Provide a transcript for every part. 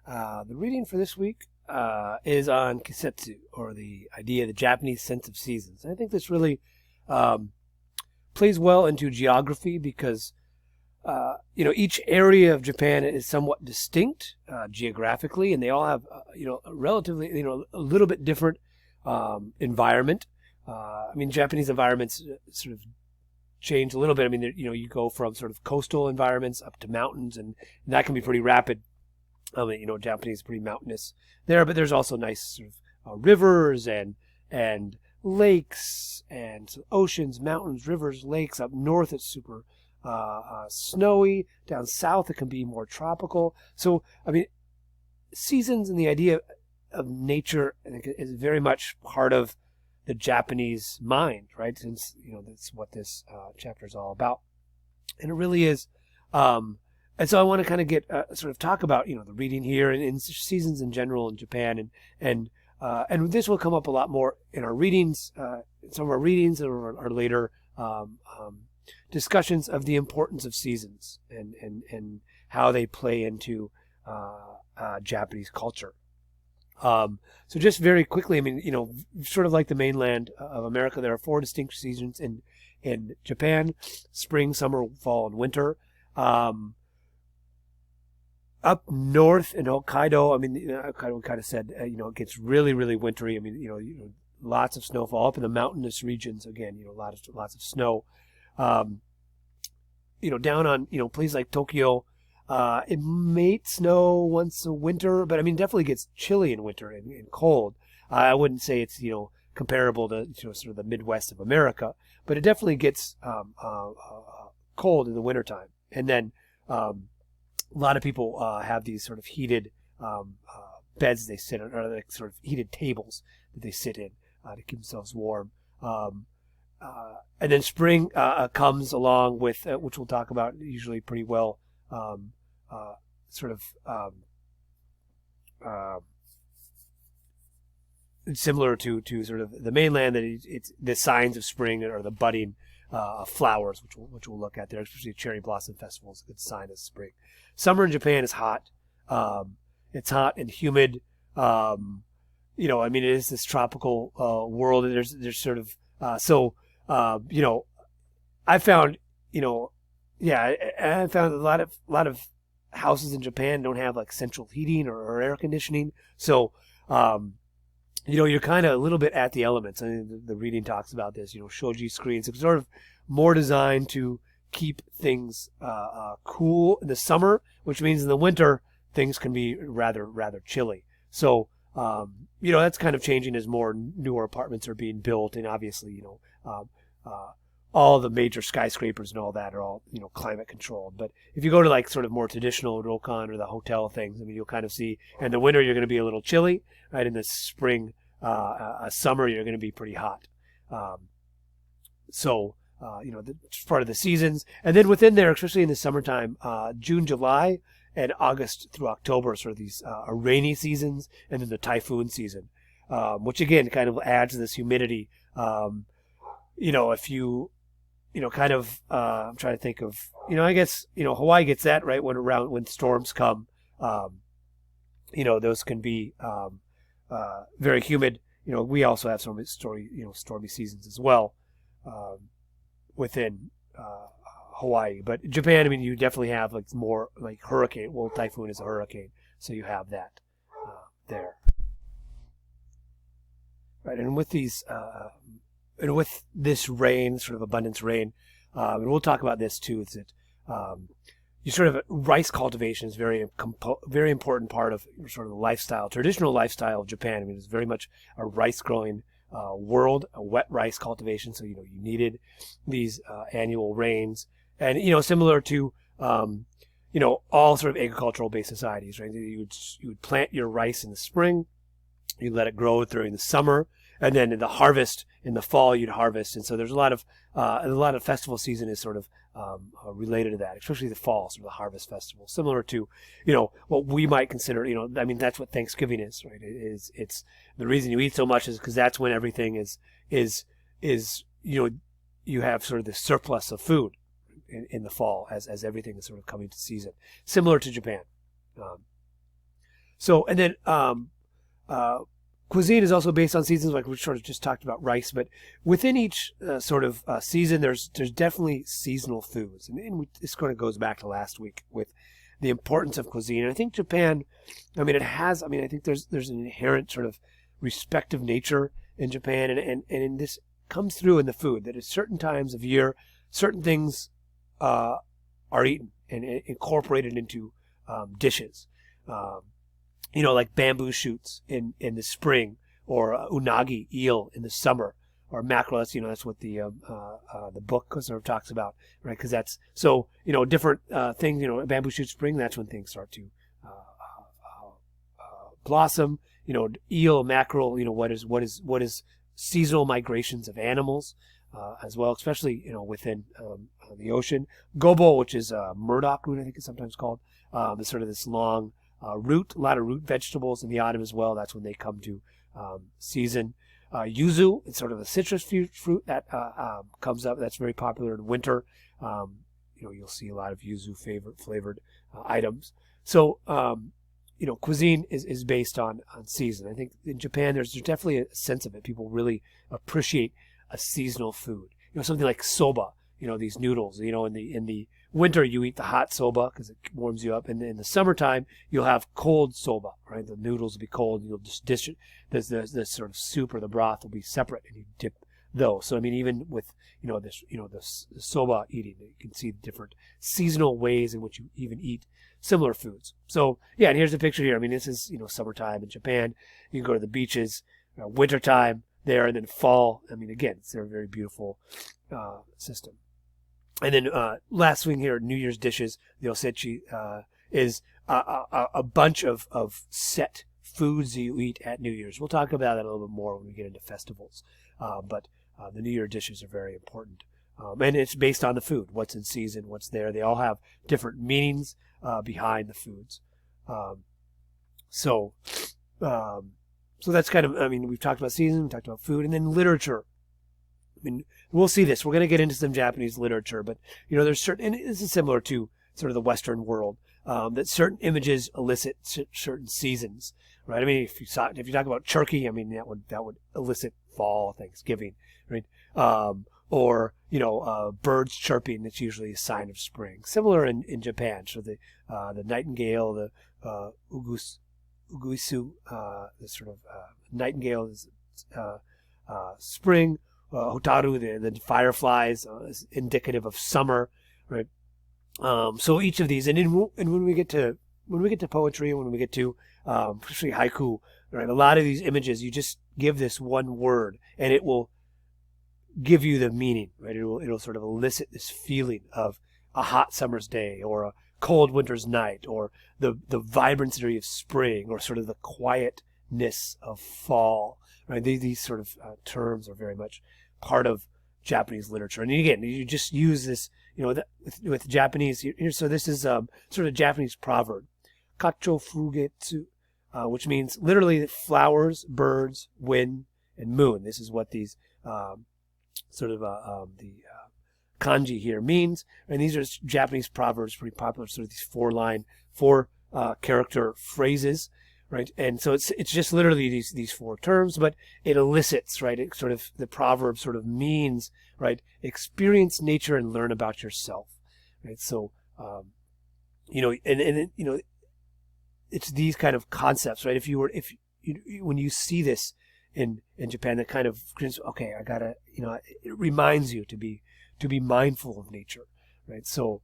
The reading for this week is on Kisetsu, or the idea, the Japanese sense of seasons. And I think this really plays well into geography because, each area of Japan is somewhat distinct geographically, and they all have, a relatively, a little bit different environment. Japanese environments sort of change a little bit. You go from sort of coastal environments up to mountains, and that can be pretty rapid. Japanese is pretty mountainous there, but there's also nice sort of rivers and lakes and oceans, mountains, rivers, lakes. Up north, it's super snowy. Down south, it can be more tropical. So, seasons and the idea of nature, I think, is very much part of the Japanese mind, right? Since, that's what this chapter is all about. And it really is. And so I want to kind of get sort of talk about the reading here and seasons in general in Japan, and this will come up a lot more in our readings, some of our readings or our later discussions of the importance of seasons and how they play into Japanese culture. So just very quickly, sort of like the mainland of America, there are 4 distinct seasons in Japan: spring, summer, fall, and winter. Up north in Hokkaido, Hokkaido kind of said, it gets really, really wintry. Lots of snowfall. Up in the mountainous regions, again, lots of snow. Down on, places like Tokyo, it may snow once a winter, but definitely gets chilly in winter and cold. I wouldn't say it's, comparable to, sort of the Midwest of America, but it definitely gets cold in the wintertime. And then, a lot of people have these sort of heated beds they sit on, or like sort of heated tables that they sit in to keep themselves warm. And then spring comes along with, which we'll talk about usually pretty well, similar to sort of the mainland, that it's the signs of spring or the budding flowers, which we'll look at there, especially Cherry Blossom Festival is a good sign of spring. Summer in Japan is hot. It's hot and humid. It is this tropical world, and there's sort of I found I found a lot of houses in Japan don't have like central heating or air conditioning, so you're kind of a little bit at the elements. The reading talks about this. Shoji screens. It's sort of more designed to keep things cool in the summer, which means in the winter things can be rather chilly. So that's kind of changing as more newer apartments are being built, and obviously all the major skyscrapers and all that are all climate controlled. But if you go to like sort of more traditional ryokan or the hotel things, you'll kind of see in the winter you're going to be a little chilly, right? In the spring, summer you're going to be pretty hot. It's part of the seasons. And then within there, especially in the summertime, June, July, and August through October, sort of these are rainy seasons, and then the typhoon season, which again kind of adds this humidity. If you, I'm trying to think of, I guess, Hawaii gets that, right? When storms come, those can be very humid. We also have some stormy seasons as well within Hawaii. But Japan, you definitely have like more like hurricane. Well, typhoon is a hurricane, so you have that there. Right, and with these, and with this rain, sort of abundance rain, and we'll talk about this too. Is that you sort of rice cultivation is very important part of sort of the lifestyle, traditional lifestyle of Japan. It's very much a rice growing world, a wet rice cultivation. So you needed these annual rains, and similar to all sort of agricultural based societies, right? You would plant your rice in the spring, you let it grow during the summer, and then in the harvest in the fall you'd harvest. And so there's a lot of festival season is sort of related to that, especially the fall, sort of the harvest festival, similar to what we might consider that's what Thanksgiving is, right? It's the reason you eat so much is because that's when everything is you have sort of the surplus of food in the fall as everything is sort of coming to season, similar to Japan. So, and then cuisine is also based on seasons, like we sort of just talked about rice. But within each season, there's definitely seasonal foods, and this kind of goes back to last week with the importance of cuisine. And I think Japan, I mean, I think there's an inherent sort of respective nature in Japan, and this comes through in the food, that at certain times of year, certain things are eaten and incorporated into dishes. Like bamboo shoots in the spring, or unagi, eel, in the summer, or mackerel. That's what the book sort of talks about, right? Because that's so different things. Bamboo shoot spring. That's when things start to blossom. Eel, mackerel. What is seasonal migrations of animals as well, especially within the ocean. Gobo, which is murdoch root, I think it's sometimes called. Is sort of this long root, a lot of root vegetables in the autumn as well. That's when they come to season. Yuzu, it's sort of a citrus fruit that comes up. That's very popular in winter. You'll see a lot of yuzu flavored items. So, cuisine is based on season. I think in Japan, there's definitely a sense of it. People really appreciate a seasonal food. Something like soba. These noodles. In the winter you eat the hot soba because it warms you up, and in the summertime you'll have cold soba. Right, the noodles will be cold. And you'll just dish it. The sort of soup or the broth will be separate, and you dip those. So I mean, even with the soba eating, you can see the different seasonal ways in which you even eat similar foods. So yeah, and here's a picture here. I mean, this is summertime in Japan. You can go to the beaches. Wintertime there, and then fall. I mean, again, it's a very beautiful system. And then last thing here, New Year's dishes. The osechi is a bunch of set foods that you eat at New Year's. We'll talk about that a little bit more when we get into festivals. But the New Year dishes are very important. And it's based on the food, what's in season, what's there. They all have different meanings behind the foods. So that's kind of, I mean, we've talked about season, we've talked about food, and then literature. I mean, we'll see this. We're going to get into some Japanese literature, but, there's certain, and this is similar to sort of the Western world, that certain images elicit certain seasons, right? I mean, if you talk about turkey, I mean, that would elicit fall, Thanksgiving, right? Or, birds chirping, that's usually a sign of spring. Similar in Japan. So the nightingale, the uguisu, the sort of nightingale is spring. Hotaru, the fireflies, is indicative of summer, right? So each of these, and when we get to poetry, and when we get to especially haiku, right? A lot of these images, you just give this one word, and it will give you the meaning, right? It'll sort of elicit this feeling of a hot summer's day, or a cold winter's night, or the vibrancy of spring, or sort of the quietness of fall, right? These sort of terms are very much part of Japanese literature. And again, you just use this, with Japanese here. So this is sort of a Japanese proverb, kacho fugetsu, which means literally flowers, birds, wind, and moon. This is what these the kanji here means. And these are Japanese proverbs, pretty popular, sort of these four character phrases, right? And so it's just literally these four terms, but it elicits, right? It sort of, the proverb sort of means, right? Experience nature and learn about yourself, right? So, it's these kind of concepts, right? When you see this in Japan, that kind of, okay, I gotta, it reminds you to be mindful of nature, right? So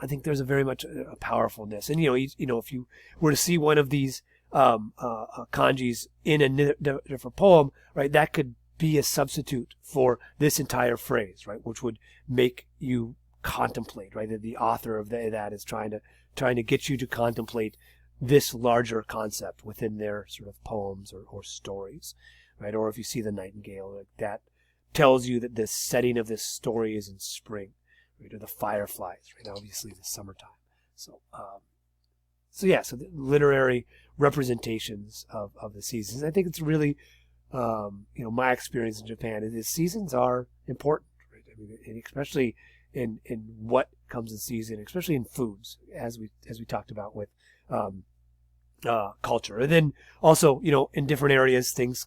I think there's a very much a powerfulness. And, if you were to see one of these kanjis in a different poem, right, that could be a substitute for this entire phrase, right, which would make you contemplate, right? That the author of that is trying to get you to contemplate this larger concept within their sort of poems or stories, right? Or if you see the nightingale, like that tells you that the setting of this story is in spring, right? Or the fireflies, right? Obviously the summertime. So the literary representations of the seasons. I think it's really, my experience in Japan is seasons are important, right? I mean, and especially in what comes in season, especially in foods, as we talked about with culture. And then also, in different areas, things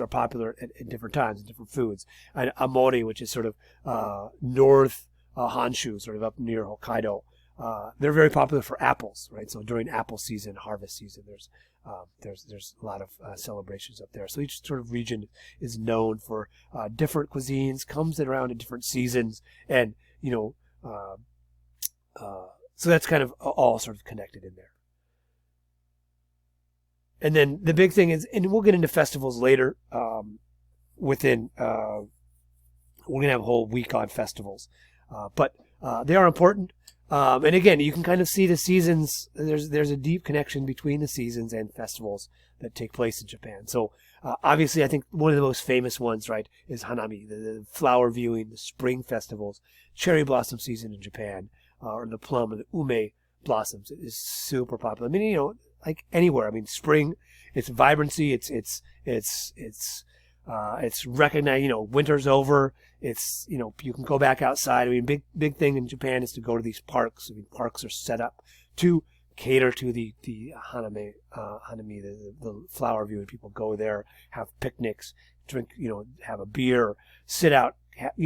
are popular at different times, different foods. And Amori, which is sort of north Honshu, sort of up near Hokkaido, they're very popular for apples, right? So during apple season, harvest season, there's a lot of celebrations up there. So each sort of region is known for different cuisines, comes around in different seasons, and so that's kind of all sort of connected in there. And then the big thing is, and we'll get into festivals later. We're gonna have a whole week on festivals, but they are important. And again, you can kind of see the seasons. There's a deep connection between the seasons and festivals that take place in Japan. So obviously, I think one of the most famous ones, right, is Hanami, the flower viewing, the spring festivals, cherry blossom season in Japan, or the plum or the ume blossoms. It is super popular. I mean, like anywhere. I mean, spring, it's vibrancy. It's recognized. Winter's over. It's, you can go back outside. I mean, big thing in Japan is to go to these parks. I mean, parks are set up to cater to the hanami, the flower viewing. People go there, have picnics, drink, have a beer, sit out,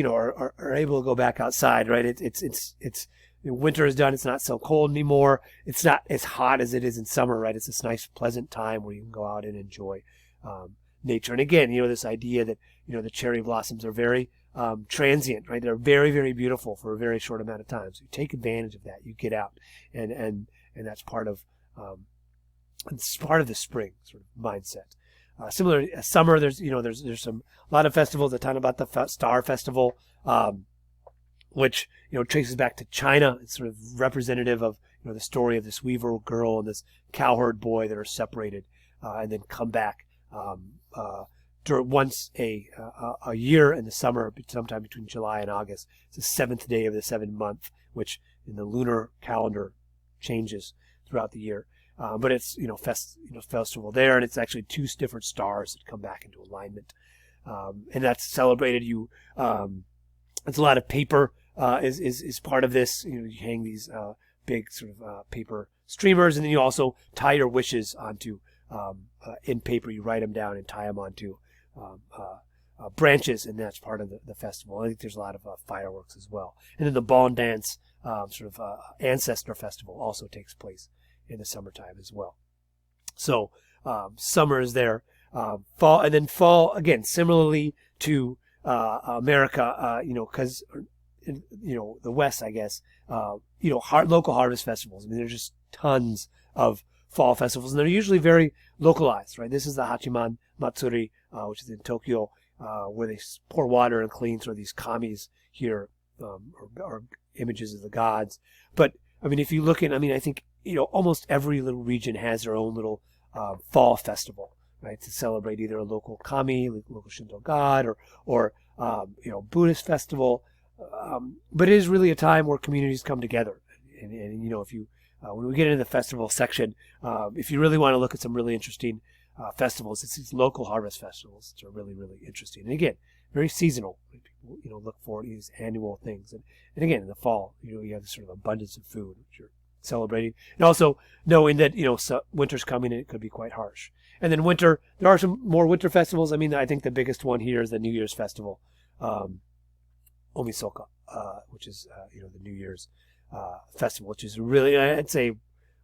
or are able to go back outside, right? It's winter is done. It's not so cold anymore. It's not as hot as it is in summer, right? It's this nice, pleasant time where you can go out and enjoy nature. And again, this idea that, the cherry blossoms are very transient, right? They're very, very beautiful for a very short amount of time. So you take advantage of that. You get out, and that's part of it's part of the spring sort of mindset. Similar summer, there's a lot of festivals. I talk about the Star Festival, which traces back to China. It's sort of representative of the story of this weaver girl and this cowherd boy that are separated and then come back once a year in the summer, sometime between July and August. It's the seventh day of the 7th month, which in the lunar calendar changes throughout the year. But it's festival there, and it's actually 2 different stars that come back into alignment, and that's celebrated. It's a lot of paper is part of this. You hang these big sort of paper streamers, and then you also tie your wishes onto in paper. You write them down and tie them onto branches, and that's part of the festival. I think there's a lot of fireworks as well. And then the Bon Dance ancestor festival also takes place in the summertime as well. So summer is there. Fall, and then fall again, similarly to America, because the West, I guess, local harvest festivals. I mean, there's just tons of fall festivals, and they're usually very localized, right? This is the Hachiman Matsuri, which is in Tokyo, where they pour water and clean sort of these kamis here, or images of the gods. But I mean, if you look I think almost every little region has their own little fall festival, right? To celebrate either a local kami, local Shinto god, or Buddhist festival. But it is really a time where communities come together, and if you when we get into the festival section, if you really want to look at some really interesting festivals, it's these local harvest festivals that are really, really interesting. And again, very seasonal. People, look forward to these annual things. And again, in the fall, you have this sort of abundance of food, which you're celebrating. And also knowing that, so winter's coming and it could be quite harsh. And then winter, there are some more winter festivals. I mean, I think the biggest one here is the New Year's festival, Omisoka, which is, the New Year's festival, which is really, I'd say,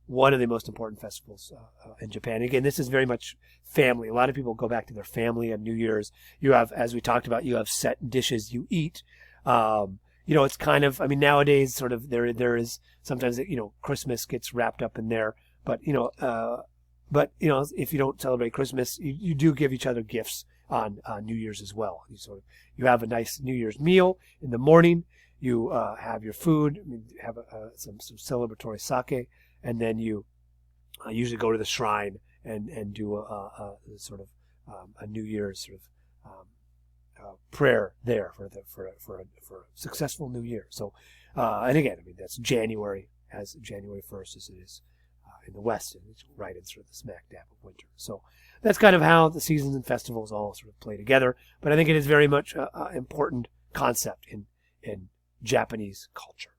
one of the most important festivals in Japan. Again, this is very much family. A lot of people go back to their family on New Year's. You have, as we talked about, you have set dishes you eat. It's kind of, nowadays sort of there is sometimes, Christmas gets wrapped up in there, but if you don't celebrate Christmas, you do give each other gifts on New Year's as well. You have a nice New Year's meal in the morning. You have your food, have some celebratory sake, and then you usually go to the shrine and do a sort of a New Year's sort of prayer there for a successful New Year. So, and again, that's January 1st as it is in the West, and it's right in sort of the smack dab of winter. So that's kind of how the seasons and festivals all sort of play together. But I think it is very much an important concept in Japanese culture.